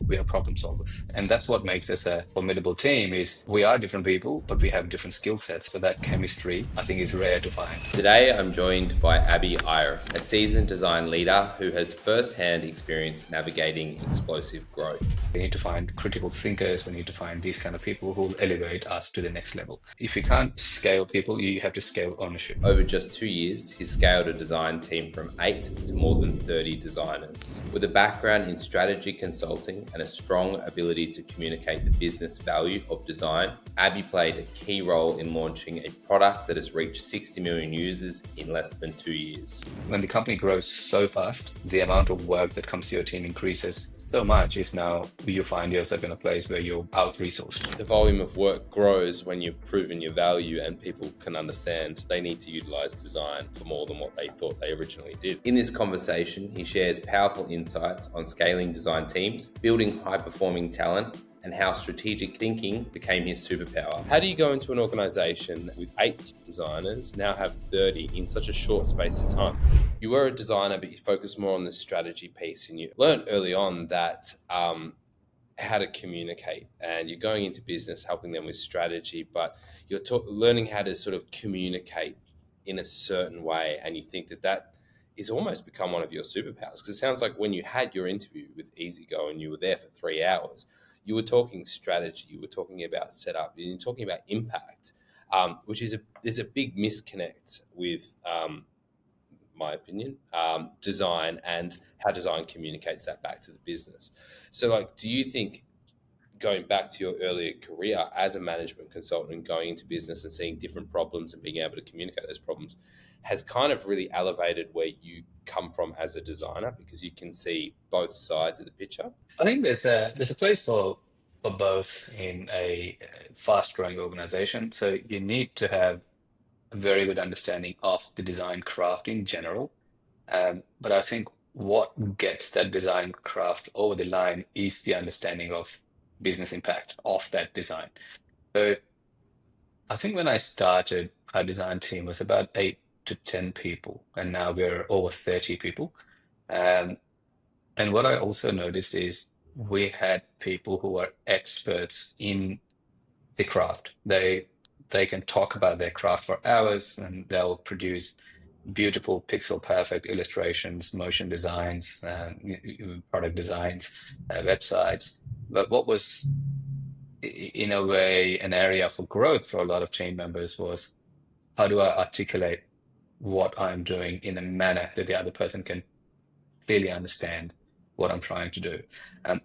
we are problem solvers. And that's what makes us a formidable team is we are different people, but we have different skill sets. So that chemistry, I think, is rare to find. Today, I'm joined by Abi Iyer, a seasoned design leader who has first-hand experience navigating explosive growth. We need to find critical thinkers. We need to find these kind of people who will elevate us to the next level. If you can't scale people, you have to scale ownership. Over just 2 years, he's scaled a design team from 8 to more than 30 designers. With a background in strategy consulting and a strong ability to communicate the business value of design, Abi played a key role in launching a product that has reached 60 million users in less than 2 years. When the company grows so fast, the amount of work that comes to your team increases so much is now you find yourself in a place where you're out-resourced. The volume of work grows when you've proven your value and people can understand they need to utilize design for more than what they thought they originally did. In this conversation, he shares powerful insights on scaling design teams, building high-performing talent, and how strategic thinking became his superpower. How do you go into an organization with 8 designers, now have 30 in such a short space of time? You were a designer, but you focused more on the strategy piece, and you learned early on that how to communicate, and you're going into business helping them with strategy, but you're learning how to sort of communicate in a certain way, and you think that is almost become one of your superpowers, because it sounds like when you had your interview with EasyGo and you were there for 3 hours, you were talking strategy, you were talking about setup, you're talking about impact, which is there's a big misconnect with, my opinion, design and how design communicates that back to the business. So, like, do you think going back to your earlier career as a management consultant, going into business and seeing different problems and being able to communicate those problems has kind of really elevated where you come from as a designer, because you can see both sides of the picture? I think there's a place for both in a fast-growing organization. So you need to have a very good understanding of the design craft in general. But I think what gets that design craft over the line is the understanding of business impact of that design. So I think when I started, our design team was about 8 to 10 people, and now we're over 30 people. Um, and what I also noticed is we had people who are experts in the craft. They can talk about their craft for hours, and they'll produce beautiful pixel perfect illustrations, motion designs, product designs, websites. But what was in a way an area for growth for a lot of team members was how do I articulate what I'm doing in a manner that the other person can clearly understand what I'm trying to do.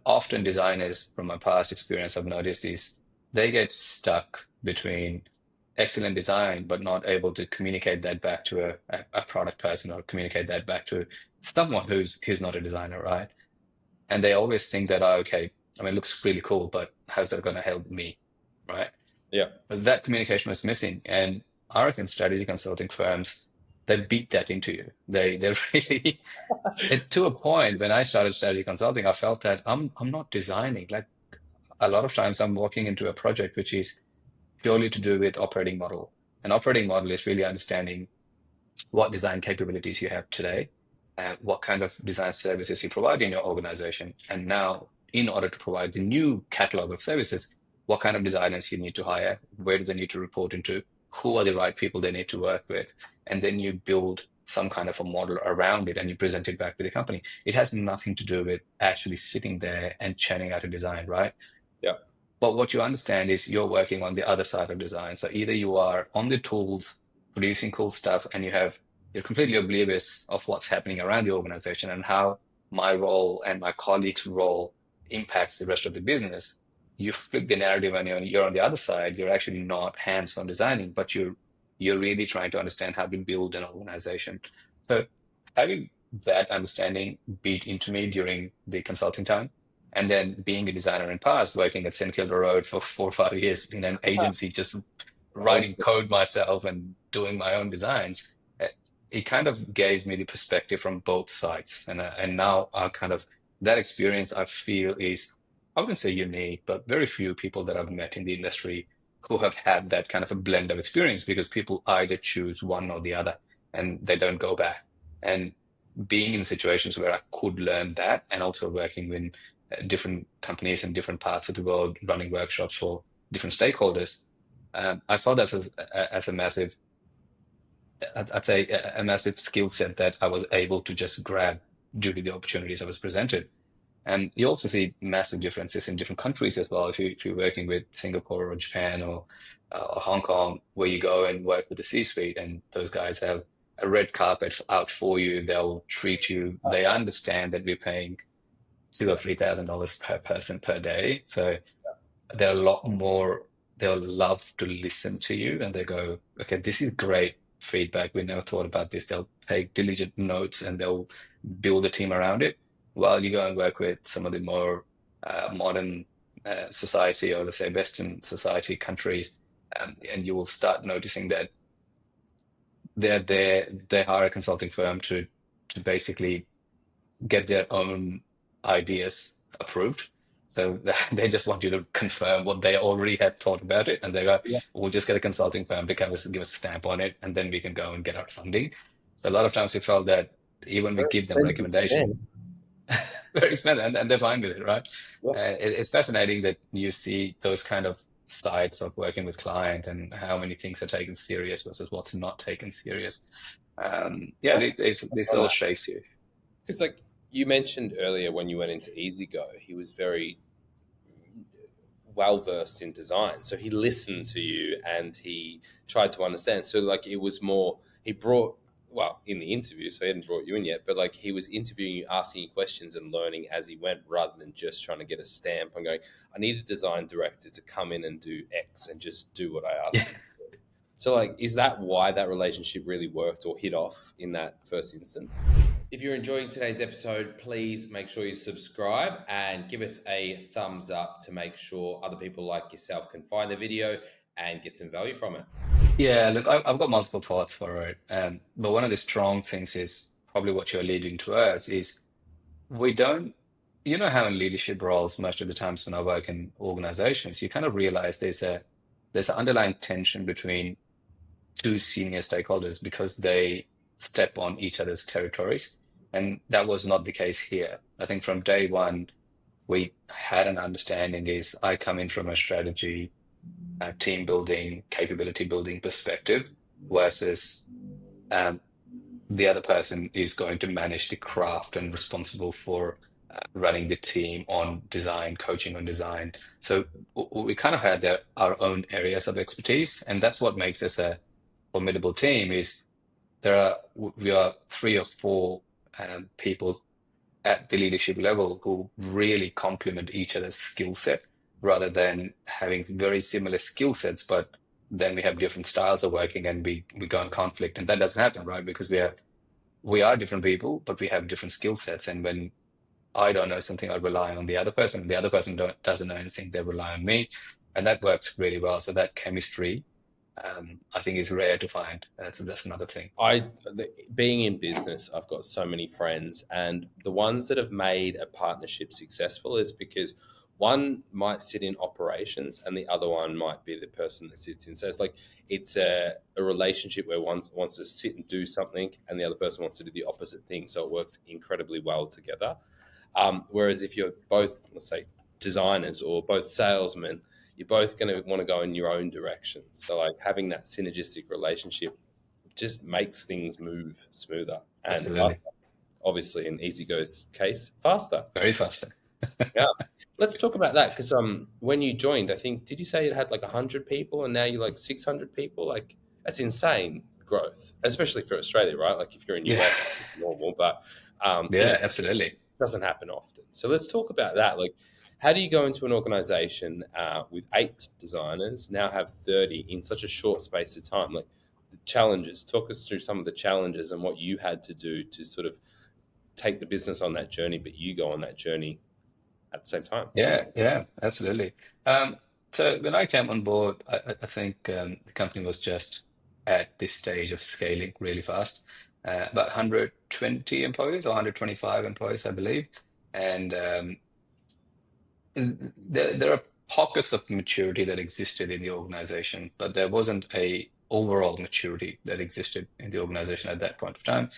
Often designers, from my past experience, I've noticed is they get stuck between excellent design, but not able to communicate that back to a product person or communicate that back to someone who's not a designer, right? And they always think that, oh, okay, I mean, it looks really cool, but how's that going to help me, right? Yeah. But that communication was missing. And I reckon strategy consulting firms, they beat that into you. They really, to a point when I started strategy consulting, I felt that I'm not designing. Like a lot of times I'm walking into a project which is purely to do with operating model. An operating model is really understanding what design capabilities you have today, and what kind of design services you provide in your organization. And now, in order to provide the new catalog of services, what kind of designers you need to hire, where do they need to report into, who are the right people they need to work with, and then you build some kind of a model around it and you present it back to the company. It has nothing to do with actually sitting there and churning out a design, right? Yeah. But what you understand is you're working on the other side of design. So either you are on the tools producing cool stuff and you're completely oblivious of what's happening around the organization and how my role and my colleagues' role impacts the rest of the business. You flip the narrative and you're on the other side. You're actually not hands-on designing, but you're really trying to understand how to build an organization. So having that understanding beat into me during the consulting time. And then being a designer in past, working at St. Kilda Road for 4 or 5 years in an agency, just writing code myself and doing my own designs, it kind of gave me the perspective from both sides. And now I kind of, that experience I feel is, I wouldn't say unique, but very few people that I've met in the industry who have had that kind of a blend of experience, because people either choose one or the other and they don't go back. And being in situations where I could learn that, and also working different companies in different parts of the world, running workshops for different stakeholders. I saw that as a massive, I'd say a massive skill set that I was able to just grab due to the opportunities I was presented. And you also see massive differences in different countries as well. If you're working with Singapore or Japan or Hong Kong, where you go and work with the C-suite, and those guys have a red carpet out for you. They'll treat you. They understand that we're paying two or $3,000 per person per day, so they're a lot more, they'll love to listen to you, and they go, okay, this is great feedback. We never thought about this. They'll take diligent notes and they'll build a team around it. While you go and work with some of the more modern society, or let's say Western society countries, and you will start noticing that they hire a consulting firm to basically get their own ideas approved. So they just want you to confirm what they already had thought about it, and they go, Yeah. "We'll just get a consulting firm to give us a stamp on it, and then we can go and get our funding." So a lot of times we felt that even we Very give them expensive to recommendation, them. very expensive, and they're fine with it, right? Yeah. It's fascinating that you see those kind of sides of working with client and how many things are taken serious versus what's not taken serious. Yeah, this all shapes you. Because like you mentioned earlier, when you went into EasyGo, he was very well versed in design. So he listened to you and he tried to understand. So like it was more he brought well in the interview, so he hadn't brought you in yet, but like he was interviewing you, asking you questions and learning as he went, rather than just trying to get a stamp and going, I need a design director to come in and do X and just do what I asked them to do. So like is that why that relationship really worked or hit off in that first instant? If you're enjoying today's episode, please make sure you subscribe and give us a thumbs up to make sure other people like yourself can find the video and get some value from it. Yeah, look, I've got multiple thoughts for it. But one of the strong things is probably what you're leading towards is we don't, you know, how in leadership roles, most of the times when I work in organizations, you kind of realize there's an underlying tension between two senior stakeholders because they step on each other's territories. And that was not the case here. I think from day one, we had an understanding is I come in from a strategy, team building, capability building perspective versus um, the other person is going to manage the craft and responsible for running the team on design, coaching on design. So we kind of had our own areas of expertise, and that's what makes us a formidable team. Is we are three or four people at the leadership level who really complement each other's skill set rather than having very similar skill sets, but then we have different styles of working and we go in conflict. And that doesn't happen, right? Because we are different people, but we have different skill sets. And when I don't know something, I rely on the other person. The other person doesn't know anything, they rely on me. And that works really well. So that chemistry, I think, is rare to find. That's another thing. Being in business, I've got so many friends, and the ones that have made a partnership successful is because one might sit in operations and the other one might be the person that sits in. So it's like it's a relationship where one wants to sit and do something and the other person wants to do the opposite thing. So it works incredibly well together. Whereas if you're both, let's say, designers or both salesmen, you're both going to want to go in your own direction. So like having that synergistic relationship just makes things move smoother and Absolutely. faster. Obviously, in EasyGo's case, faster. Very fast. Yeah. Let's talk about that because when you joined, I think did you say it had like 100 people and now you're like 600 people? Like that's insane growth, especially for Australia, right? Like if you're in Yeah. US, it's normal, but in Yeah, Australia, absolutely. it doesn't happen often. So let's talk about that. Like, how do you go into an organization with 8 designers now have 30 in such a short space of time? Like the challenges. Talk us through some of the challenges and what you had to do to sort of take the business on that journey, but you go on that journey at the same time. Yeah, yeah, absolutely. Um, so when I came on board, I think the company was just at this stage of scaling really fast, about 120 employees or 125 employees, I believe. And there are pockets of maturity that existed in the organization, but there wasn't a overall maturity that existed in the organization at that point of time.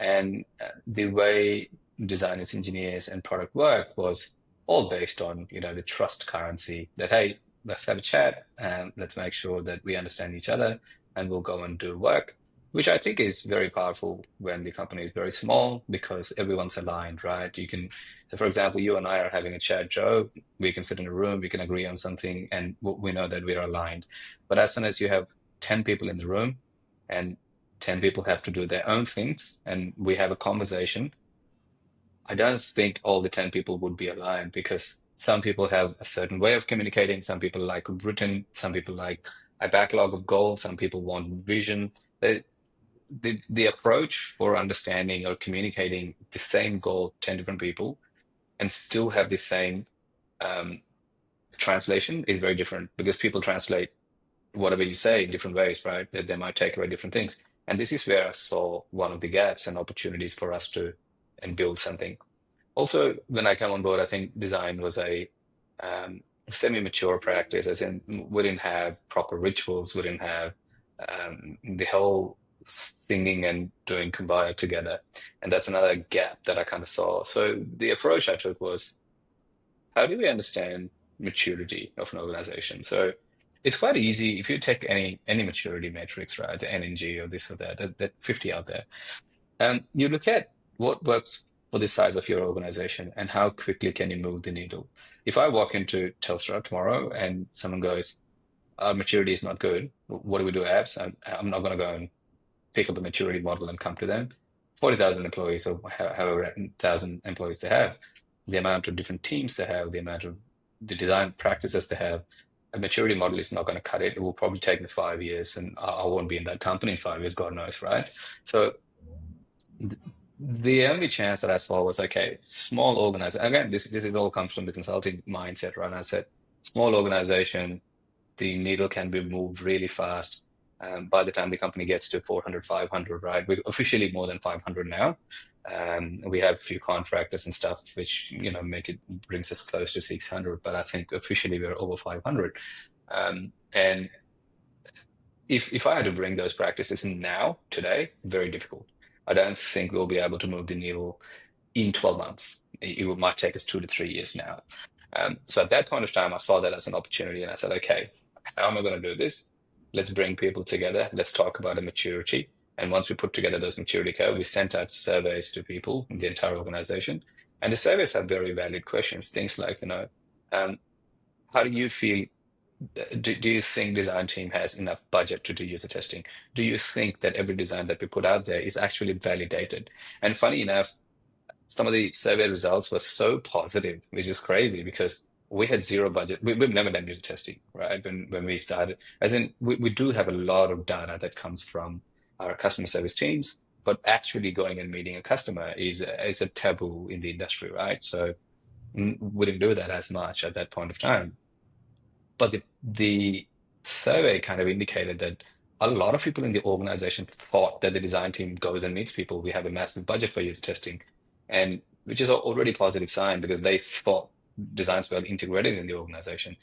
And the way designers, engineers, and product work was all based on, the trust currency that, hey, let's have a chat and let's make sure that we understand each other and we'll go and do work, which I think is very powerful when the company is very small because everyone's aligned, right? So for example, you and I are having a chat, Joe. We can sit in a room, we can agree on something, and we know that we're aligned. But as soon as you have 10 people in the room and 10 people have to do their own things and we have a conversation, I don't think all the 10 people would be aligned because some people have a certain way of communicating. Some people like written, some people like a backlog of goals, some people want vision. The approach for understanding or communicating the same goal to 10 different people and still have the same um, translation is very different because people translate whatever you say in different ways, right? That they might take away different things. And this is where I saw one of the gaps and opportunities for us to and build something. Also, when I came on board, I think design was a um, semi-mature practice, as in we didn't have proper rituals, we didn't have the whole singing and doing kumbaya together. And that's another gap that I kind of saw. So the approach I took was, how do we understand maturity of an organization? So it's quite easy if you take any maturity metrics, right? The NNG or this or that 50 out there. You look at what works for the size of your organization and how quickly can you move the needle. If I walk into Telstra tomorrow and someone goes, our maturity is not good, what do we do, apps? I'm not going to go and pick up a maturity model and come to them. 40,000 employees or however 1,000 employees they have, the amount of different teams they have, the amount of the design practices they have, a maturity model is not going to cut it. It will probably take me 5 years and I won't be in that company in 5 years, God knows, right? So the only chance that I saw was, okay, small organization. Again, this is all comes from the consulting mindset, right? And I said, small organization, the needle can be moved really fast. By the time the company gets to 400, 500, right? We're officially more than 500 now. We have a few contractors and stuff, which, make it brings us close to 600, but I think officially we're over 500. And if I had to bring those practices in now, today, very difficult. I don't think we'll be able to move the needle in 12 months. It might take us 2 to 3 years now. So at that point of time, I saw that as an opportunity and I said, okay, how am I going to do this? Let's bring people together. Let's talk about a maturity. And once we put together those maturity curve, we sent out surveys to people in the entire organization. And the surveys have very valid questions. Things like, um, how do you feel? Do you think design team has enough budget to do user testing? Do you think that every design that we put out there is actually validated? And funny enough, some of the survey results were so positive, which is crazy because we had zero budget. We've never done user testing, right? When we started, as in we do have a lot of data that comes from our customer service teams, but actually going and meeting a customer is a taboo in the industry, right? So we didn't do that as much at that point of time. But the survey kind of indicated that a lot of people in the organization thought that the design team goes and meets people. We have a massive budget for user testing, and which is already a positive sign because they thought designs were integrated in the organization.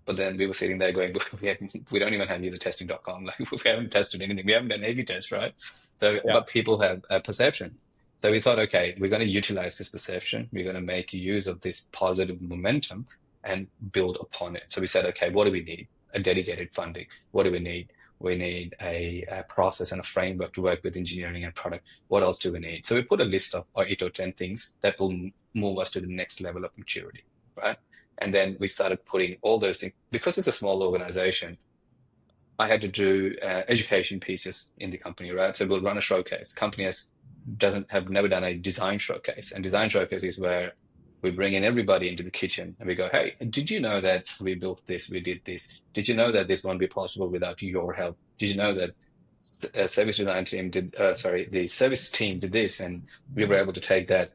But then we were sitting there going, we don't even have usertesting.com. Like we haven't tested anything. We haven't done A/B test, right? So, Yeah. but people have a perception. So we thought, okay, we're going to utilize this perception. We're going to make use of this positive momentum and build upon it. So we said, okay, what do we need? A dedicated funding. What do we need? We need a process and a framework to work with engineering and product. What else do we need? So we put a list of 8 or 10 things that will move us to the next level of maturity, right? And then we started putting all those things, because it's a small organization, I had to do education pieces in the company, right? So we'll run a showcase. Company has doesn't have never done a design showcase, and design showcase is where we bring in everybody into the kitchen and we go, hey, did you know that we built this? We did this. Did you know that this won't be possible without your help? Did you know that service design team did? Sorry, the service team did this, and we were able to take that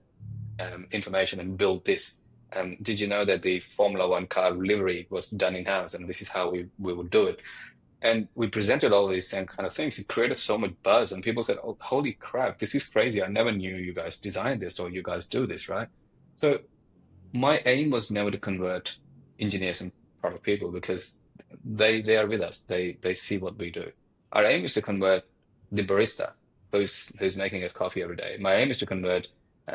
information and build this. Did you know that the Formula One car livery was done in house, and this is how we would do it? And we presented all these same kind of things. It created so much buzz, and people said, "Oh, holy crap, this is crazy! I never knew you guys designed this or you guys do this, right?" So my aim was never to convert engineers and product people because they are with us. They see what we do. Our aim is to convert the barista who's making us coffee every day. My aim is to convert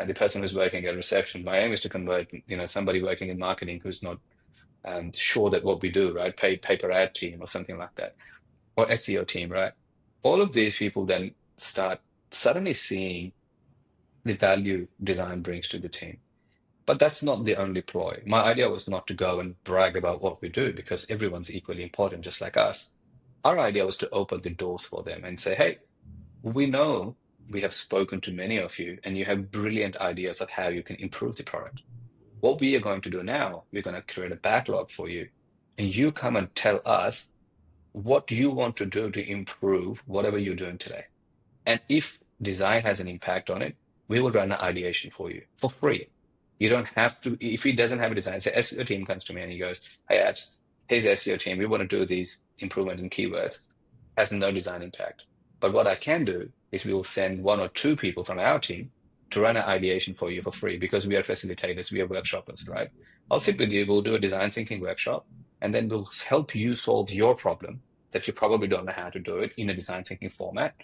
the person who's working at reception. My aim is to convert, somebody working in marketing who's not sure that what we do, right? Paper ad team or something like that, or SEO team, right? All of these people then start suddenly seeing the value design brings to the team. But that's not the only ploy. My idea was not to go and brag about what we do because everyone's equally important, just like us. Our idea was to open the doors for them and say, hey, we know we have spoken to many of you and you have brilliant ideas of how you can improve the product. What we are going to do now, we're going to create a backlog for you. And you come and tell us what you want to do to improve whatever you're doing today. And if design has an impact on it, we will run an ideation for you for free. You don't have to, if he doesn't have a design, say SEO team comes to me and he goes, hey, Abs, here's SEO team. We want to do these improvement in keywords. Has no design impact. But what I can do is we will send one or two people from our team to run an ideation for you for free because we are facilitators, we are workshoppers, right? I'll sit with you, we'll do a design thinking workshop, and then we'll help you solve your problem that you probably don't know how to do it in a design thinking format.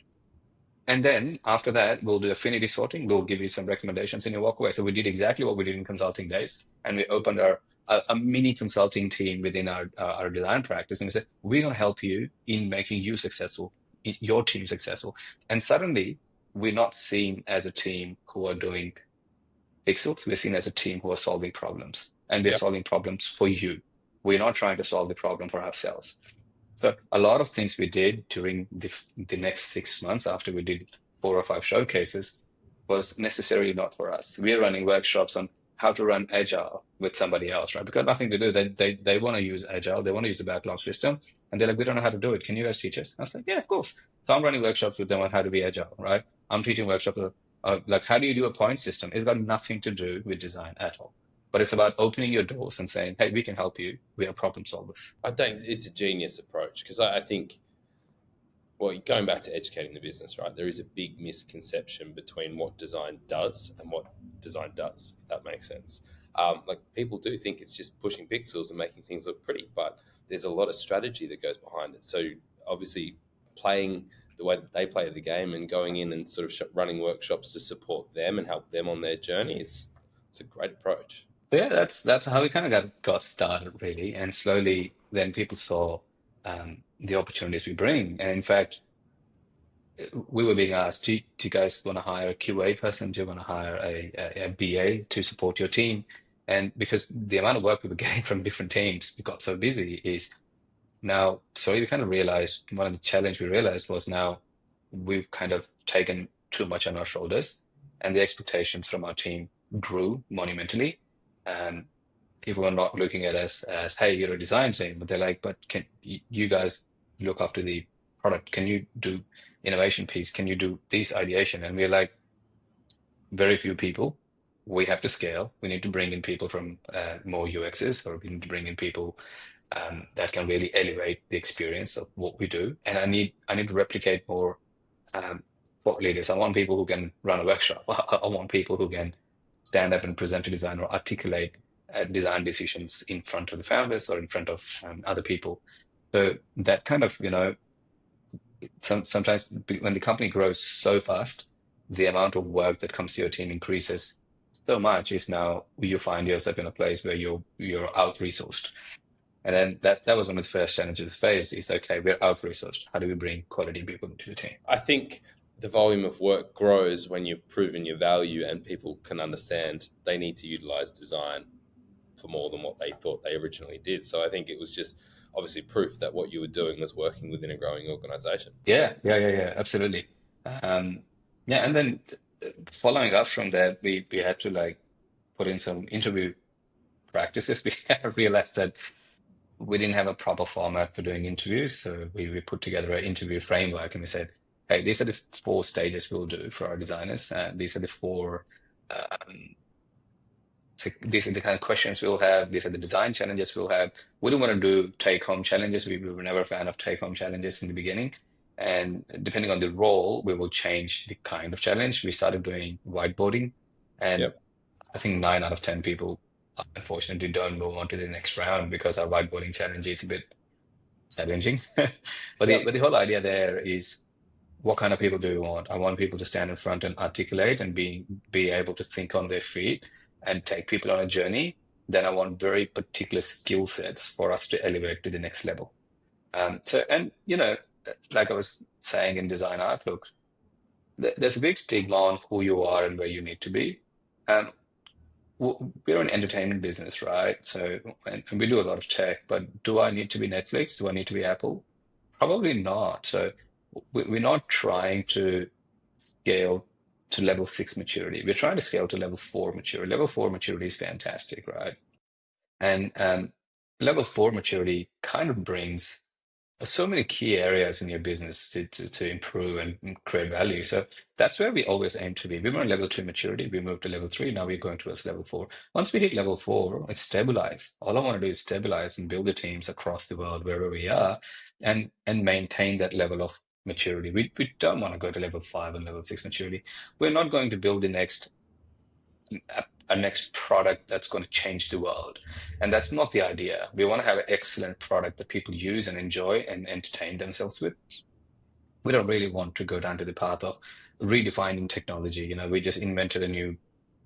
And then after that, we'll do affinity sorting. We'll give you some recommendations and you walk away. So we did exactly what we did in consulting days, and we opened a mini consulting team within our design practice, and we said we're going to help you in making you successful, your team successful. And suddenly, we're not seen as a team who are doing pixels. We're seen as a team who are solving problems, and we're Yeah. solving problems for you. We're not trying to solve the problem for ourselves. So a lot of things we did during the next 6 months after we did 4 or 5 showcases was necessarily not for us. We're running workshops on how to run agile with somebody else, right? Because nothing to do. They want to use agile. They want to use the backlog system, and they're like, we don't know how to do it. Can you guys teach us? I was like, yeah, of course. So I'm running workshops with them on how to be agile, right? I'm teaching workshops like how do you do a point system? It's got nothing to do with design at all. But it's about opening your doors and saying, hey, we can help you. We are problem solvers. I think it's a genius approach because I think, well, going back to educating the business, right? There is a big misconception between what design does and what design does, if that makes sense. Like people do think it's just pushing pixels and making things look pretty, but there's a lot of strategy that goes behind it. So obviously, playing the way that they play the game and going in and sort of running workshops to support them and help them on their journey is it's a great approach. So yeah, that's how we kind of got started really, and slowly then people saw the opportunities we bring. And in fact, we were being asked, do you guys want to hire a QA person? Do you want to hire a BA to support your team? And because the amount of work we were getting from different teams, we got so busy is now, so we kind of realized one of the challenge we realized was now we've kind of taken too much on our shoulders, and the expectations from our team grew monumentally. And people are not looking at us as, hey, you're a design team, but they're like, but can you guys look after the product? Can you do innovation piece? Can you do this ideation? And we're like, very few people. We have to scale. We need to bring in people from more UXs, or we need to bring in people that can really elevate the experience of what we do. And I need to replicate more thought leaders. I want people who can run a workshop. I want people who can stand up and present a design or articulate design decisions in front of the founders or in front of other people. So that kind of, sometimes when the company grows so fast, the amount of work that comes to your team increases so much is now you find yourself in a place where you're out-resourced. And then that was one of the first challenges faced is, okay, we're out-resourced. How do we bring quality people into the team? I think the volume of work grows when you've proven your value and people can understand they need to utilize design for more than what they thought they originally did. So I think it was just obviously proof that what you were doing was working within a growing organization. Yeah, absolutely. Um, yeah, and then following up from that, we had to like put in some interview practices. We realized that we didn't have a proper format for doing interviews, so we put together an interview framework, and we said, hey, these are the 4 stages we'll do for our designers. These are the four. Um, so these are the kind of questions we'll have. These are the design challenges we'll have. We don't want to do take-home challenges. We were never a fan of take-home challenges in the beginning. And depending on the role, we will change the kind of challenge. We started doing whiteboarding, and Yep. I think 9 out of 10 people unfortunately don't move on to the next round because our whiteboarding challenge is a bit challenging. But the Yep. but the whole idea there is What kind of people do you want? I want people to stand in front and articulate and be able to think on their feet and take people on a journey. Then I want very particular skill sets for us to elevate to the next level. So, and like I was saying in design outlook, there's a big stigma on who you are and where you need to be. Um, we're an entertainment business, right? So, and we do a lot of tech, but do I need to be Netflix? Do I need to be Apple? Probably not. So, we're not trying to scale to level 6 maturity. We're trying to scale to level 4 maturity. Level 4 maturity is fantastic, right? And level 4 maturity kind of brings so many key areas in your business to improve and create value. So that's where we always aim to be. We were on level 2 maturity, we moved to level 3, now we're going towards level 4. Once we hit level 4, it's stabilize. All I want to do is stabilize and build the teams across the world wherever we are and maintain that level of maturity. We don't want to go to level 5 and level 6 maturity. We're not going to build the next product that's going to change the world. And that's not the idea. We want to have an excellent product that people use and enjoy and entertain themselves with. We don't really want to go down to the path of redefining technology. We just invented a new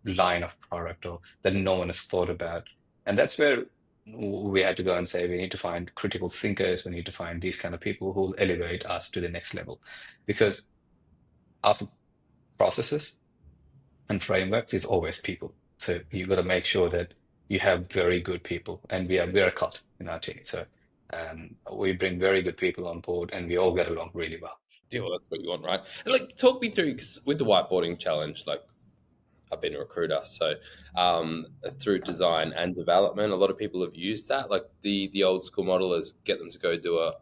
line of product or that no one has thought about. And that's where we had to go and say we need to find critical thinkers. We need to find these kind of people who will elevate us to the next level. Because after processes, and frameworks is always people. So you got to make sure that you have very good people, and we're a cult in our team. So we bring very good people on board, and we all get along really well. Yeah, well, that's what you want, right? And like, talk me through, because with the whiteboarding challenge, like, I've been a recruiter, so through design and development, a lot of people have used that. Like the old school model is get them to go do a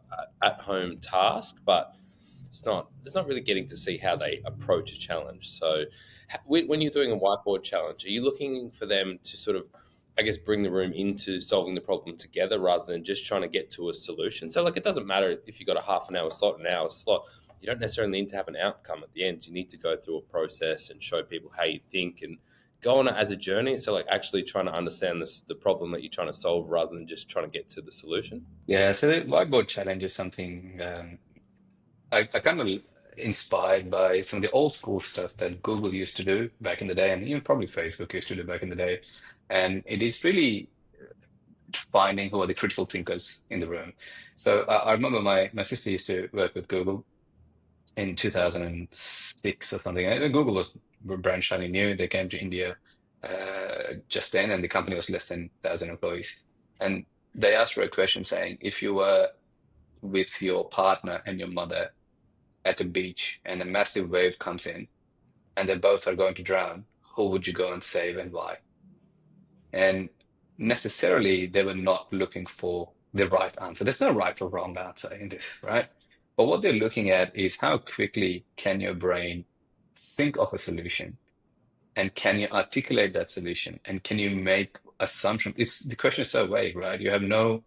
at home task, but it's not really getting to see how they approach a challenge. So when you're doing a whiteboard challenge, are you looking for them to sort of, I guess, bring the room into solving the problem together rather than just trying to get to a solution? So like, it doesn't matter if you got a half an hour slot, an hour slot. You don't necessarily need to have an outcome at the end. You need to go through a process and show people how you think and go on it as a journey. So like, actually trying to understand the problem that you're trying to solve rather than just trying to get to the solution. Yeah, so the whiteboard challenge is something I kind of inspired by some of the old school stuff that Google used to do back in the day, and even probably Facebook used to do back in the day. And it is really finding who are the critical thinkers in the room. So I remember my sister used to work with Google in 2006 or something. And Google was brand shiny new. They came to India just then, and the company was less than 1,000 employees. And they asked for a question saying, if you were with your partner and your mother at a beach and a massive wave comes in and they both are going to drown, who would you go and save and why? And necessarily, they were not looking for the right answer. There's no right or wrong answer in this, right? But what they're looking at is how quickly can your brain think of a solution and can you articulate that solution and can you make assumptions? It's the question is so vague, right? You have no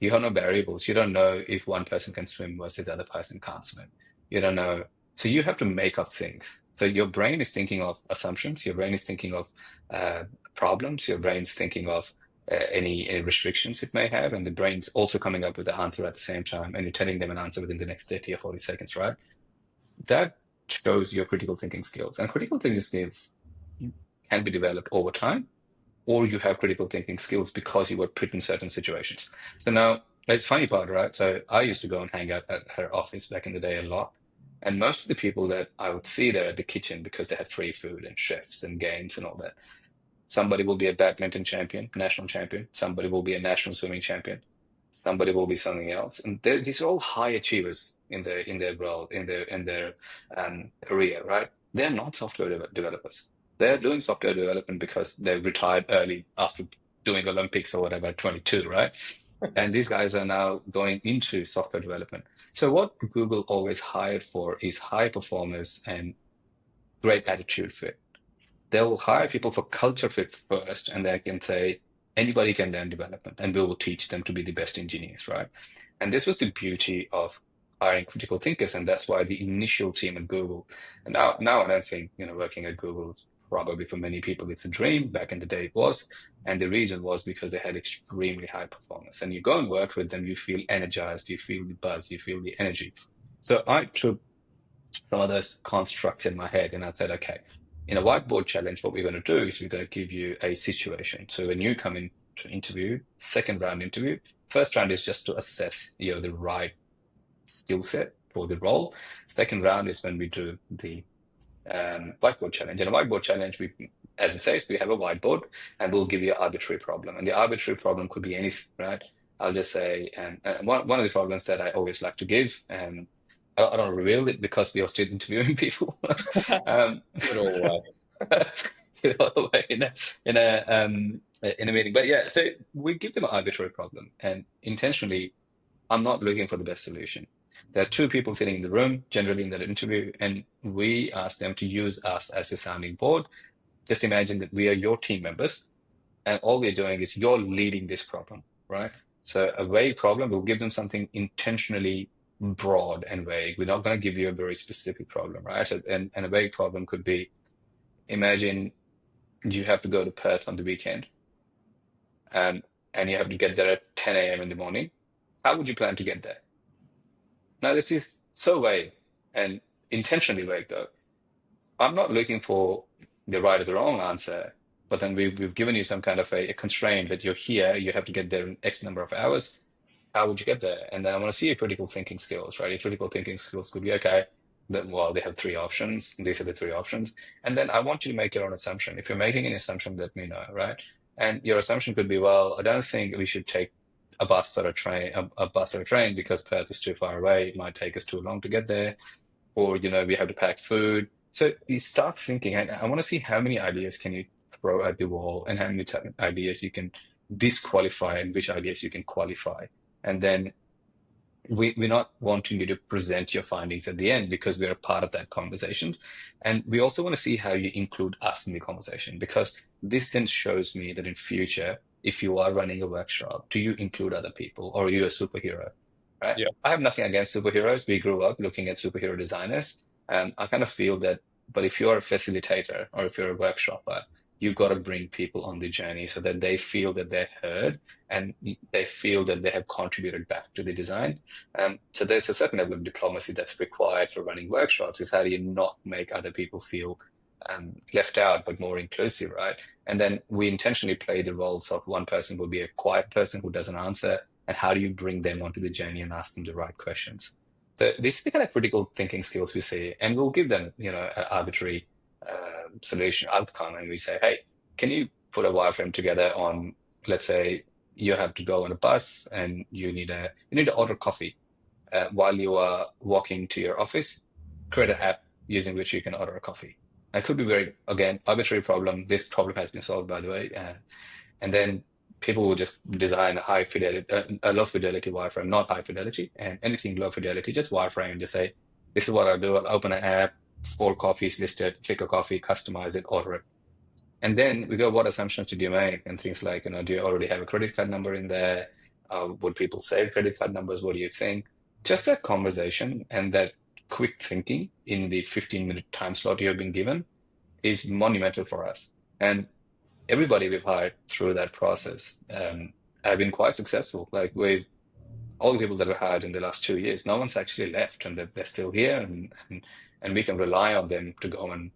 variables. You don't know if one person can swim versus the other person can't swim. You don't know. So you have to make up things. So your brain is thinking of assumptions. Your brain is thinking of uh, problems. Your brain's thinking of any restrictions it may have. And the brain's also coming up with the answer at the same time. And you're telling them an answer within the next 30 or 40 seconds, right? That shows your critical thinking skills. And critical thinking skills can be developed over time or you have critical thinking skills because you were put in certain situations. So now it's funny part, right? So I used to go and hang out at her office back in the day a lot. And most of the people that I would see there at the kitchen because they had free food and chefs and games and all that. Somebody will be a badminton champion, national champion. Somebody will be a national swimming champion. Somebody will be something else. And these are all high achievers in their role, in their career, right? They're not software developers. They're doing software development because they retired early after doing Olympics or whatever, at 22, right? And these guys are now going into software development. So what Google always hired for is high performers and great attitude fit. They'll hire people for culture fit first, and they can say anybody can learn development, and we will teach them to be the best engineers, right? And this was the beauty of hiring critical thinkers, and that's why the initial team at Google, and now I don't think working at Google is probably for many people it's a dream. Back in the day, it was, and the reason was because they had extremely high performance. And you go and work with them, you feel energized, you feel the buzz, you feel the energy. So I took some of those constructs in my head. And I said, okay, in a whiteboard challenge, what we're going to do is we're going to give you a situation. So when you come in to interview, second round interview, first round is just to assess you're the right skill set for the role. Second round is when we do the whiteboard challenge. In a whiteboard challenge, as it says, we have a whiteboard and we'll give you an arbitrary problem. And the arbitrary problem could be anything, right? I'll just say, one of the problems that I always like to give, and I don't reveal it because we are still interviewing people. um, Give it all away. in a meeting. But yeah, so we give them an arbitrary problem, and intentionally, I'm not looking for the best solution. There are two people sitting in the room, generally in that interview, and we ask them to use us as a sounding board. Just imagine that we are your team members, and all we're doing is you're leading this problem, right? So a vague problem, we'll give them something intentionally broad and vague. We're not going to give you a very specific problem, right? So, and a vague problem could be, imagine you have to go to Perth on the weekend, and you have to get there at 10 a.m. in the morning. How would you plan to get there? Now, this is so vague and intentionally vague, though. I'm not looking for the right or the wrong answer, but then we've given you some kind of a constraint that you're here, you have to get there in X number of hours. How would you get there? And then I want to see your critical thinking skills, right? Your critical thinking skills could be, okay, that, well, they have three options. These are the three options. And then I want you to make your own assumption. If you're making an assumption, let me know, right? And your assumption could be, well, I don't think we should take a bus or a train, a bus or a train because Perth is too far away. It might take us too long to get there, or we have to pack food. So you start thinking, and I want to see how many ideas can you throw at the wall, and how many ideas you can disqualify, and which ideas you can qualify. And then we're not wanting you to present your findings at the end because we're a part of that conversations. And we also want to see how you include us in the conversation, because this then shows me that in future, if you are running a workshop, do you include other people, or are you a superhero? Right? Yeah. I have nothing against superheroes. We grew up looking at superhero designers, and I kind of feel that, but if you're a facilitator or if you're a workshopper, you've got to bring people on the journey so that they feel that they're heard, and they feel that they have contributed back to the design. So there's a certain level of diplomacy that's required for running workshops. Is how do you not make other people feel left out, but more inclusive, right? And then we intentionally play the roles of one person will be a quiet person who doesn't answer, and how do you bring them onto the journey and ask them the right questions? So these are the kind of critical thinking skills we see, and we'll give them, an arbitrary solution outcome, and we say, hey, can you put a wireframe together on, let's say, you have to go on a bus and you need to order coffee while you are walking to your office. Create an app using which you can order a coffee. It could be very, again, arbitrary problem. This problem has been solved, by the way. And then people will just design a high fidelity, a low fidelity wireframe, not high fidelity, and anything low fidelity, just wireframe, and just say, this is what I'll do. I'll open an app, four coffees listed, click a coffee, customize it, order it. And then we go, what assumptions did you make? And things like, do you already have a credit card number in there? Would people save credit card numbers? What do you think? Just that conversation and that quick thinking in the 15-minute time slot you have been given is monumental for us. And everybody we've hired through that process have been quite successful. Like all the people that we've hired in the last 2 years, no one's actually left, and they're still here, and we can rely on them to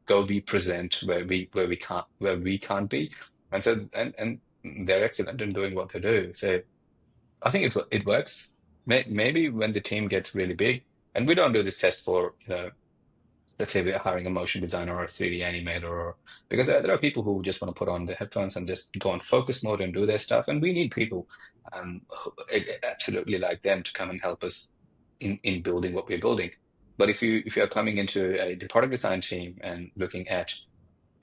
go be present where we can't be. And so and they're excellent in doing what they do. So I think it works. Maybe when the team gets really big, and we don't do this test for, let's say we're hiring a motion designer or a 3D animator, because there are people who just want to put on the headphones and just go on focus mode and do their stuff. And we need people absolutely like them to come and help us in building what we're building. But if you're coming into the product design team and looking at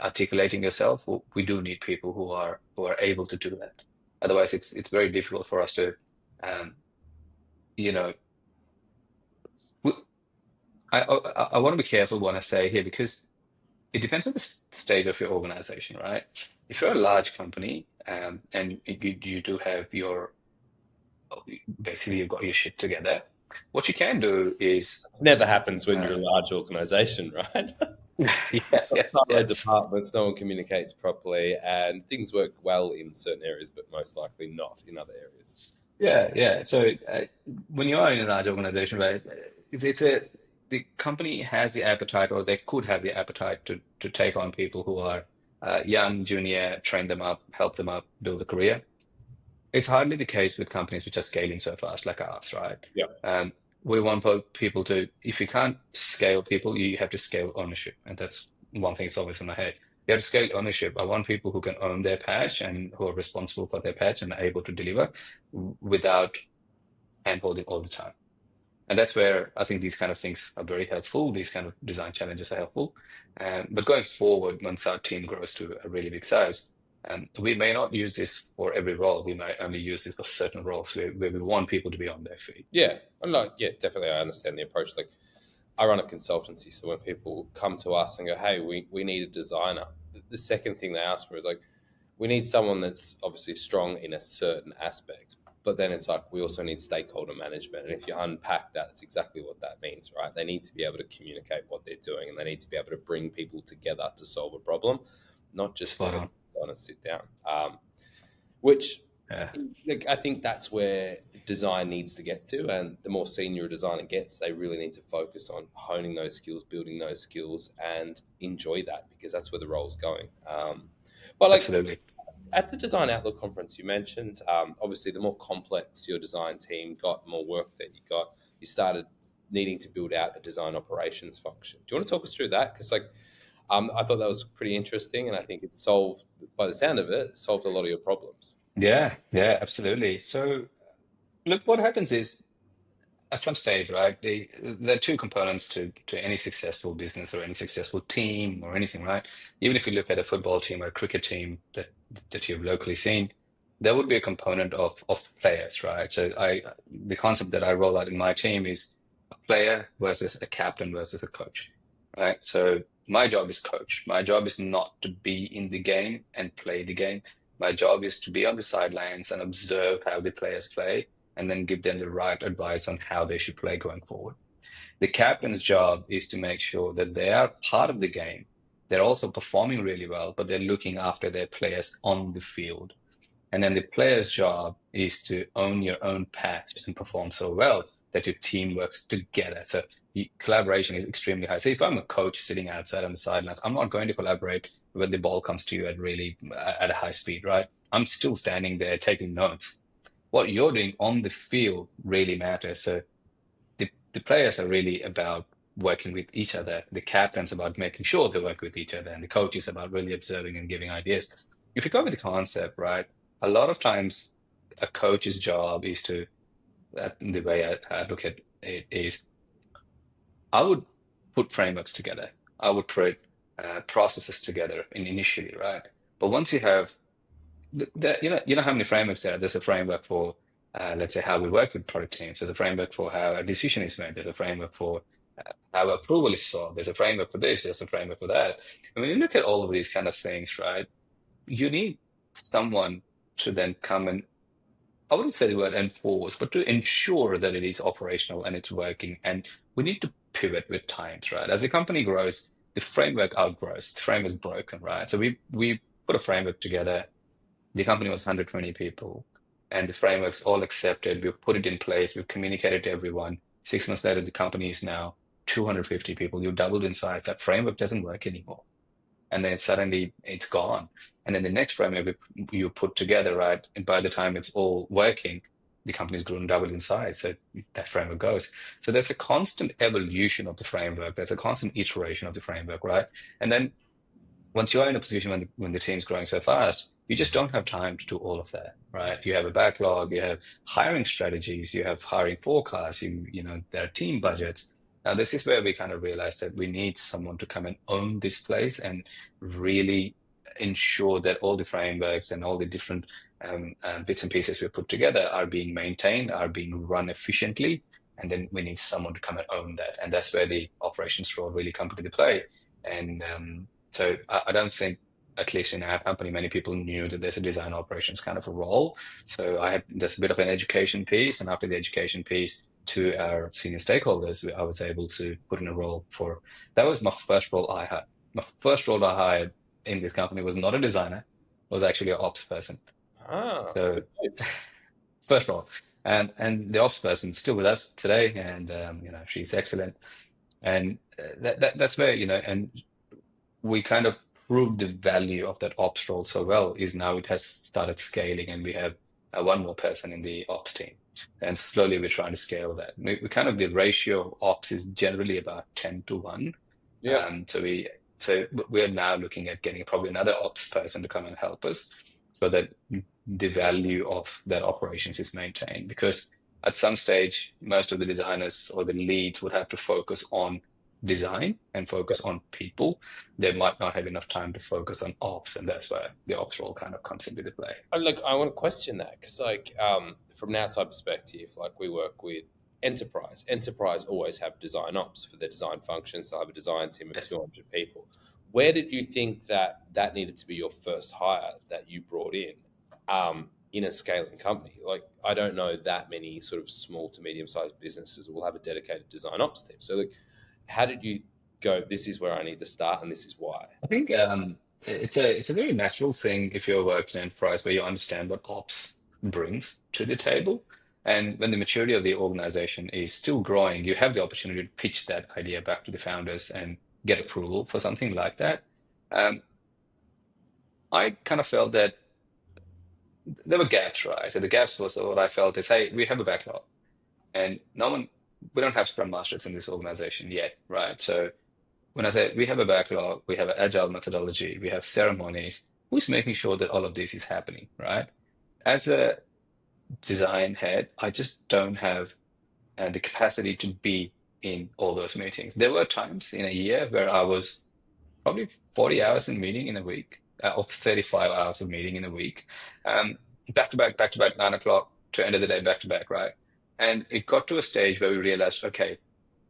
articulating yourself, we do need people who are able to do that. Otherwise, it's very difficult for us to, um, you know, w- I want to be careful what I say here, because it depends on the stage of your organization, right? If you're a large company, and you do have basically you've got your shit together, what you can do is, Never happens when you're uh, a large organization, right? yeah, yeah, Silo yeah. departments, no one communicates properly, and things work well in certain areas, but most likely not in other areas. Yeah, yeah. So when you are in a large organization, right, it's a the company has the appetite, or they could have the appetite to take on people who are young, junior, train them up, help them up, build a career. It's hardly the case with companies which are scaling so fast like ours, right? Yeah. Um, we want people to, if you can't scale people, you have to scale ownership. And that's one thing that's always in my head. You have to scale ownership. I want people who can own their patch and who are responsible for their patch and are able to deliver without handholding all the time. And that's where I think these kind of things are very helpful. These kind of design challenges are helpful. But going forward, once our team grows to a really big size, we may not use this for every role. We might only use this for certain roles where we want people to be on their feet. Yeah. I'm not, yeah, definitely. I understand the approach. Like, I run a consultancy. So when people come to us and go, hey, we need a designer, the second thing they ask for is like, we need someone that's obviously strong in a certain aspect, but then it's like we also need stakeholder management. And if you unpack that, it's exactly what that means, right? They need to be able to communicate what they're doing, and they need to be able to bring people together to solve a problem, not just Spot get them on. on and sit down. Which Yeah, like, I think that's where design needs to get to, and the more senior a designer gets, they really need to focus on honing those skills, building those skills, and enjoy that because that's where the role's going. But like absolutely. at the Design Outlook conference, you mentioned obviously the more complex your design team got, the more work that you got, you started needing to build out a design operations function. Do you want to talk us through that? Because like I thought that was pretty interesting, and I think it solved, by the sound of it, it solved a lot of your problems. Yeah, yeah, absolutely. So look, what happens is at some stage, right? There are two components to any successful business or any successful team or anything, right? Even if you look at a football team or a cricket team that you've locally seen, there would be a component of players, right? So the concept that I roll out in my team is a player versus a captain versus a coach, right? So my job is coach. My job is not to be in the game and play the game. My job is to be on the sidelines and observe how the players play and then give them the right advice on how they should play going forward. The captain's job is to make sure that they are part of the game. They're also performing really well, but they're looking after their players on the field. And then the player's job is to own your own patch and perform so well that your team works together. So collaboration is extremely high. So if I'm a coach sitting outside on the sidelines, I'm not going to collaborate when the ball comes to you at a high speed, right? I'm still standing there taking notes. What you're doing on the field really matters. So the players are really about working with each other. The captain's about making sure they work with each other, and the coach is about really observing and giving ideas. If you go with the concept, right, a lot of times a coach's job is to, the way I look at it is, I would put frameworks together. I would put processes together initially, right? But once you have you know how many frameworks there are. There's a framework for, let's say, how we work with product teams. There's a framework for how a decision is made. There's a framework for how approval is solved. There's a framework for this. There's a framework for that. And when you look at all of these kind of things, right, you need someone to then come and, I wouldn't say the word enforce, but to ensure that it is operational and it's working. And we need to pivot with times, right? As the company grows, the framework outgrows. The framework's broken, right? So we put a framework together. The company was 120 people, and the framework's all accepted. We've put it in place. We've communicated to everyone. 6 months later, the company is now 250 people. You doubled in size. That framework doesn't work anymore. And then suddenly it's gone. And then the next framework you put together, right? And by the time it's all working, the company's grown double in size. So that framework goes. So there's a constant evolution of the framework. There's a constant iteration of the framework, right? And then once you're in a position when the team's growing so fast, you just don't have time to do all of that, right? You have a backlog, you have hiring strategies, you have hiring forecasts, there are team budgets. Now, this is where we kind of realize that we need someone to come and own this place and really ensure that all the frameworks and all the different bits and pieces we put together are being maintained, are being run efficiently. And then we need someone to come and own that. And that's where the operations role really comes into play. And so I don't think, at least in our company, many people knew that there's a design operations kind of a role. So there's a bit of an education piece, and after the education piece to our senior stakeholders, I was able to put in a role for, that was my first role I had. My first role I hired in this company was not a designer, was actually an ops person. Ah, So first role. And the ops person is still with us today, and she's excellent. And that's where, and we kind of proved the value of that ops role so well is now it has started scaling and we have one more person in the ops team. And slowly we're trying to scale that. We kind of the ratio of ops is generally about 10 to 1. Yep. Um, so we so we're now looking at getting probably another ops person to come and help us so that the value of that operations is maintained. Because at some stage, most of the designers or the leads would have to focus on design and focus on people. They might not have enough time to focus on ops, and that's where the ops role kind of comes into the play. I want to question that because, from an outside perspective, like we work with enterprise. Enterprise always have design ops for their design functions. They'll have a design team of Yes. 200 people. Where did you think that needed to be your first hire that you brought in a scaling company? Like, I don't know that many sort of small to medium sized businesses will have a dedicated design ops team. So, like, how did you go? This is where I need to start, and this is why. I think it's a very natural thing if you're working in enterprise where you understand what ops brings to the table. And when the maturity of the organization is still growing, you have the opportunity to pitch that idea back to the founders and get approval for something like that. Um, I kind of felt that there were gaps, right? So the gaps was what I felt is, hey, we have a backlog, and we don't have Scrum Masters in this organization yet, right? So when I say we have a backlog, we have an agile methodology, we have ceremonies, who's making sure that all of this is happening, right? As a design head, I just don't have the capacity to be in all those meetings. There were times in a year where I was probably 40 hours in meeting in a week, or 35 hours of meeting in a week, um, back to back, 9 o'clock to end of the day, back to back, right? And it got to a stage where we realized, okay,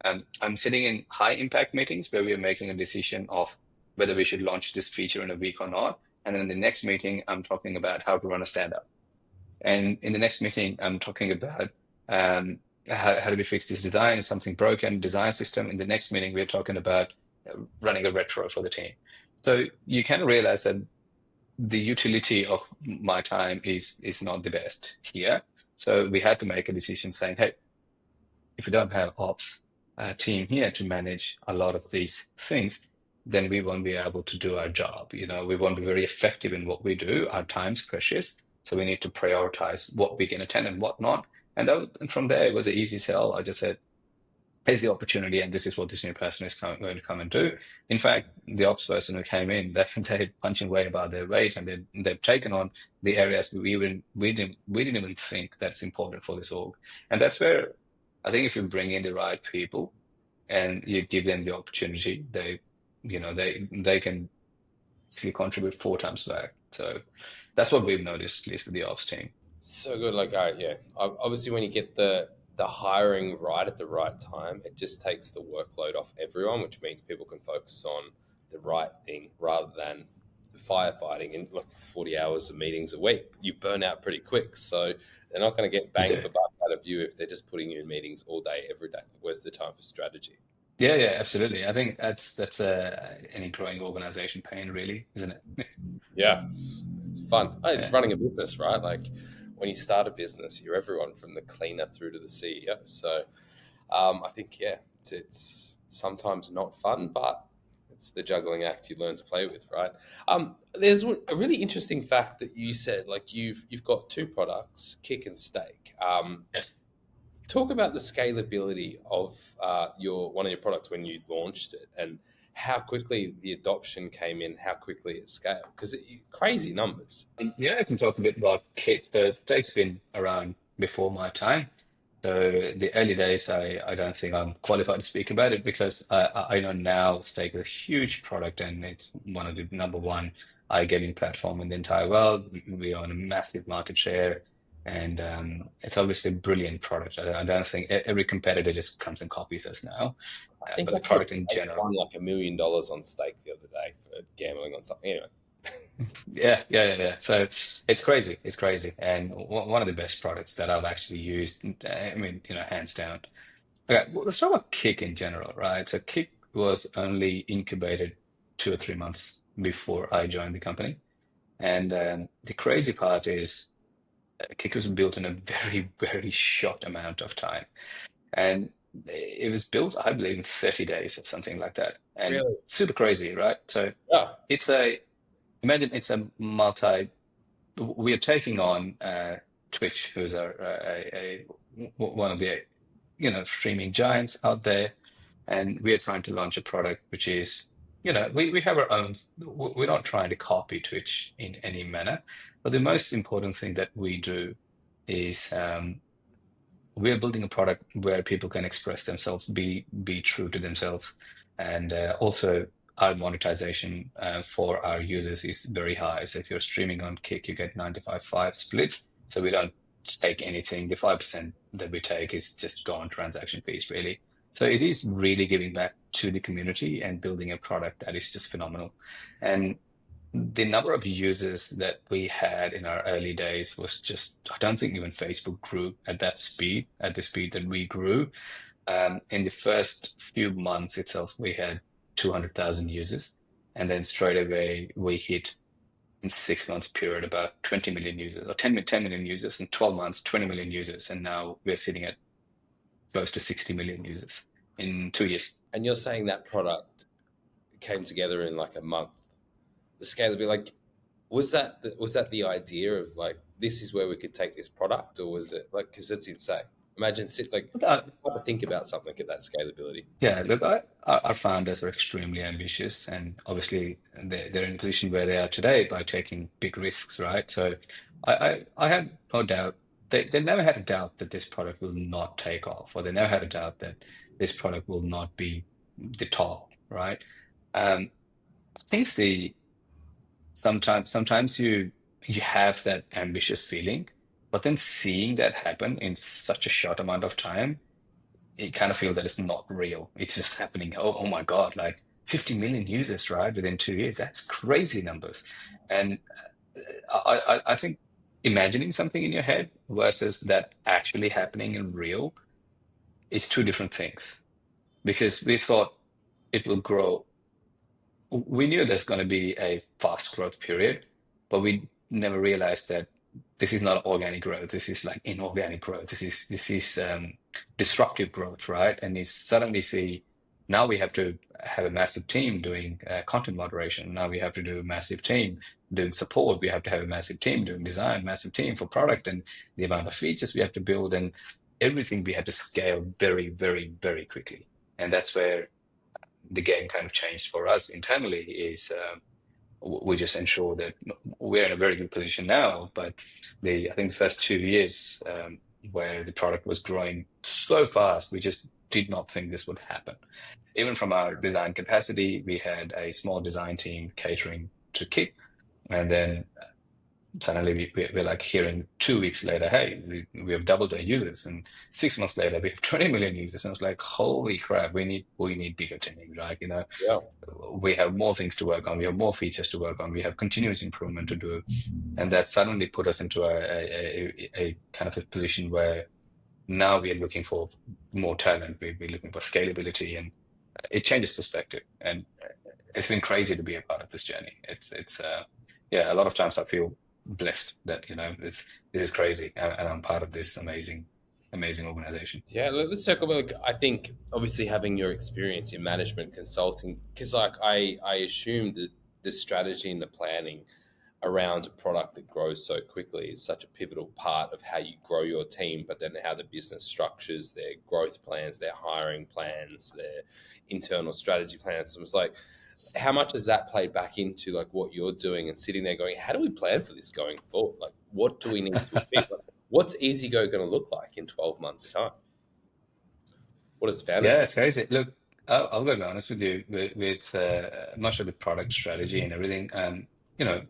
I'm sitting in high impact meetings where we are making a decision of whether we should launch this feature in a week or not. And then the next meeting, I'm talking about how to run a stand up. And in the next meeting, I'm talking about how do we fix this design? Is something broken? Design system. In the next meeting, we're talking about running a retro for the team. So you kind of realize that the utility of my time is not the best here. So we had to make a decision saying, hey, if we don't have ops team here to manage a lot of these things, then we won't be able to do our job. We won't be very effective in what we do. Our time's precious, so we need to prioritize what we can attend and what not. And from there, it was an easy sell. I just said, here's the opportunity, and this is what this new person is going to come and do. In fact, the ops person who came in, they're punching way above their weight, and they've taken on the areas that we didn't even think that's important for this org. And that's where I think if you bring in the right people and you give them the opportunity, they can actually contribute four times back. So that's what we've noticed, at least with the ops team. So good. Like, all right, yeah. Obviously, when you get the hiring right at the right time, it just takes the workload off everyone, which means people can focus on the right thing rather than firefighting in like 40 hours of meetings a week. You burn out pretty quick. So they're not going to get You bang do. for buck out of you if they're just putting you in meetings all day, every day. Where's the time for strategy? Yeah, yeah, absolutely. I think that's any growing organization pain, really, isn't it? Yeah, it's fun. Oh, it's Yeah, running a business, right? Like when you start a business, you're everyone from the cleaner through to the CEO. So I think, yeah, it's sometimes not fun, but it's the juggling act you learn to play with, right? There's a really interesting fact that you said, like you've got two products, Kick and Steak. yes. Talk about the scalability of your one of your products when you launched it, and how quickly the adoption came in, how quickly it scaled, because crazy numbers. Yeah, I can talk a bit about Kit. So Steak's been around before my time. So the early days, I don't think I'm qualified to speak about it because I know now Steak is a huge product and it's one of the number one iGaming platform in the entire world. We own a massive market share, and it's obviously a brilliant product. I don't think every competitor just comes and copies us now, I think but I the saw product in Stake general. won like $1 million on Stake the other day for gambling on something. Anyway, Yeah, yeah, yeah, yeah. So it's crazy. It's crazy. And one of the best products that I've actually used, I mean, hands down. Okay, well, let's talk about Kick in general, right? So Kick was only incubated 2 or 3 months before I joined the company. And the crazy part is Kick was built in a very, very short amount of time. And it was built, I believe, in 30 days or something like that, and Really? super crazy, right? So Yeah. it's a imagine it's a multi. We are taking on Twitch, who's one of the streaming giants out there, and we are trying to launch a product which is we have our own. We're not trying to copy Twitch in any manner, but the most important thing that we do is we're building a product where people can express themselves, be true to themselves, and also our monetization for our users is very high. So if you're streaming on Kick, you get 95/5 split. So we don't take anything. The 5% that we take is just gone transaction fees, really. So it is really giving back to the community and building a product that is just phenomenal. And the number of users that we had in our early days was just, I don't think even Facebook grew at that speed, at the speed that we grew. In the first few months itself, we had 200,000 users. And then straight away, we hit in 6 months period about 20 million users or 10 million users in 12 months, 20 million users. And now we're sitting at close to 60 million users in 2 years. And you're saying that product came together in like a month. The scalability, like, was that the idea of like this is where we could take this product, or was it like because it's insane? Imagine sit like But it's hard to think about something at that scalability. Yeah, look, our founders are extremely ambitious, and obviously they're in a position where they are today by taking big risks, right? So I had no doubt they never had a doubt that this product will not take off, or they never had a doubt that this product will not be the top, right? I think sometimes you have that ambitious feeling, but then seeing that happen in such a short amount of time it kind of feels that it's not real. It's just happening. Oh my God, like 50 million users, right? Within 2 years. That's crazy numbers. And I think imagining something in your head versus that actually happening in real is two different things. Because we thought it will grow. We knew there's going to be a fast growth period, but we never realized that this is not organic growth. This is like inorganic growth. This is disruptive growth, right? And you suddenly see now we have to have a massive team doing content moderation. Now we have to do a massive team doing support. We have to have a massive team doing design, massive team for product, and the amount of features we have to build and everything we had to scale very, very, very quickly. And that's where the game kind of changed for us internally is we just ensure that we're in a very good position now. But I think the first 2 years where the product was growing so fast, we just did not think this would happen. Even from our design capacity, we had a small design team catering to Kit, and then suddenly we're like hearing 2 weeks later, hey, we have doubled our users, and 6 months later we have 20 million users, and it's like, holy crap, we need bigger team, right? Yeah. We have more things to work on, we have more features to work on, we have continuous improvement to do, and that suddenly put us into a kind of a position where now we are looking for more talent, we're looking for scalability, and it changes perspective, and it's been crazy to be a part of this journey. It's yeah, a lot of times I feel blessed that this is crazy, and I'm part of this amazing organization. Yeah, let's talk about. Like, I think obviously having your experience in management consulting, because like I assume that the strategy and the planning around a product that grows so quickly is such a pivotal part of how you grow your team, but then how the business structures their growth plans, their hiring plans, their internal strategy plans. So it's like, how much has that played back into like what you're doing and sitting there going, how do we plan for this going forward? Like, what do we need to achieve? Like, what's EasyGo going to look like in 12 months' time? What does the founders Yeah, think? it's crazy. Look, I'll be honest with you with much of the product strategy and everything. You know,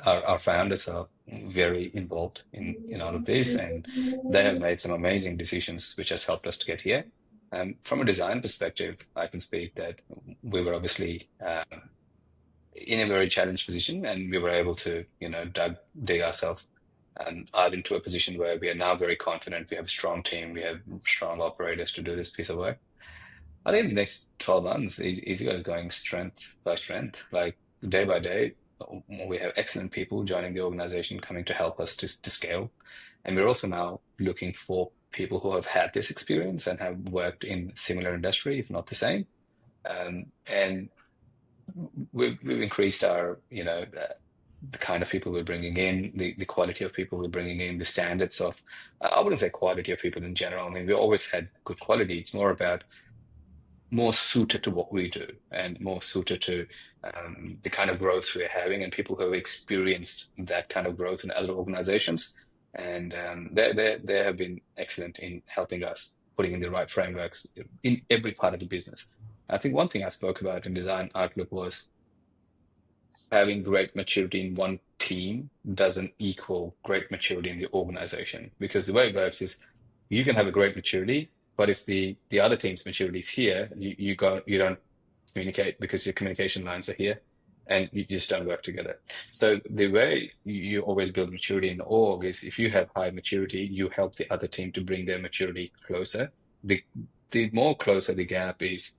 our founders are very involved in all of this, and they have made some amazing decisions, which has helped us to get here. From a design perspective, I can speak that we were obviously in a very challenged position, and we were able to, dig ourselves out into a position where we are now very confident. We have a strong team, we have strong operators to do this piece of work. I think the next 12 months, Easygo is going strength by strength, like day by day. We have excellent people joining the organization, coming to help us to scale. And we're also now looking for people who have had this experience and have worked in similar industry, if not the same. And we've increased our, the kind of people we're bringing in, the quality of people we're bringing in, the standards of, I wouldn't say quality of people in general. I mean, we always had good quality. It's more about more suited to what we do and more suited to the kind of growth we're having and people who have experienced that kind of growth in other organizations. And they have been excellent in helping us putting in the right frameworks in every part of the business. I think one thing I spoke about in Design Outlook was having great maturity in one team doesn't equal great maturity in the organization, because the way it works is you can have a great maturity, but if the other team's maturity is here, you don't communicate because your communication lines are here and you just don't work together. So the way you always build maturity in the org is if you have high maturity, you help the other team to bring their maturity closer. The more closer the gap is,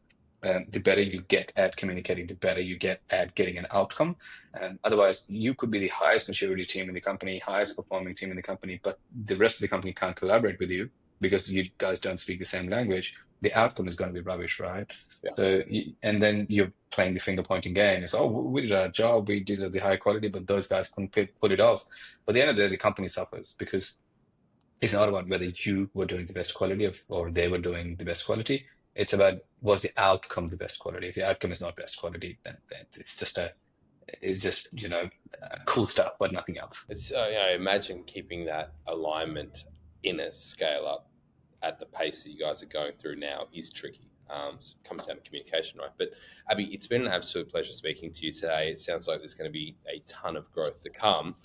the better you get at communicating, the better you get at getting an outcome. And otherwise, you could be the highest maturity team in the company, highest performing team in the company, but the rest of the company can't collaborate with you because you guys don't speak the same language. The outcome is going to be rubbish, right? Yeah. So, and then you're playing the finger pointing game. It's, oh, we did our job, we did the high quality, but those guys couldn't put it off. But at the end of the day, the company suffers because it's not about whether you were doing the best quality or they were doing the best quality. It's about, was the outcome the best quality? If the outcome is not best quality, then it's just cool stuff, but nothing else. It's imagine keeping that alignment in a scale up at the pace that you guys are going through now is tricky. So it comes down to communication, right? But Abby, it's been an absolute pleasure speaking to you today. It sounds like there's going to be a ton of growth to come.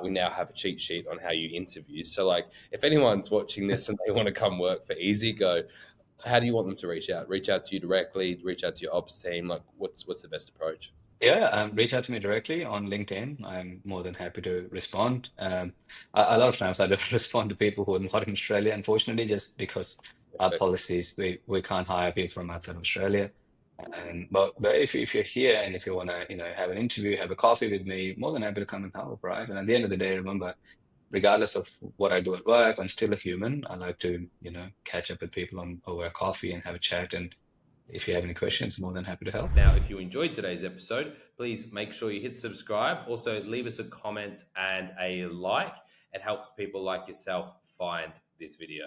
We now have a cheat sheet on how you interview. So, like, if anyone's watching this and they want to come work for EasyGo, how do you want them to reach out? Reach out to you directly, reach out to your ops team. Like, what's the best approach? Yeah, reach out to me directly on LinkedIn. I'm more than happy to respond. A lot of times I don't respond to people who are not in Australia, unfortunately, just because our Perfect. policies, we can't hire people from outside of Australia. But if you're here and if you want to, have an interview, have a coffee with me, more than happy to come and help, right? And at the end of the day, remember, regardless of what I do at work, I'm still a human. I like to, catch up with people over a coffee and have a chat. And if you have any questions, more than happy to help. Now, if you enjoyed today's episode, please make sure you hit subscribe. Also, leave us a comment and a like. It helps people like yourself find this video.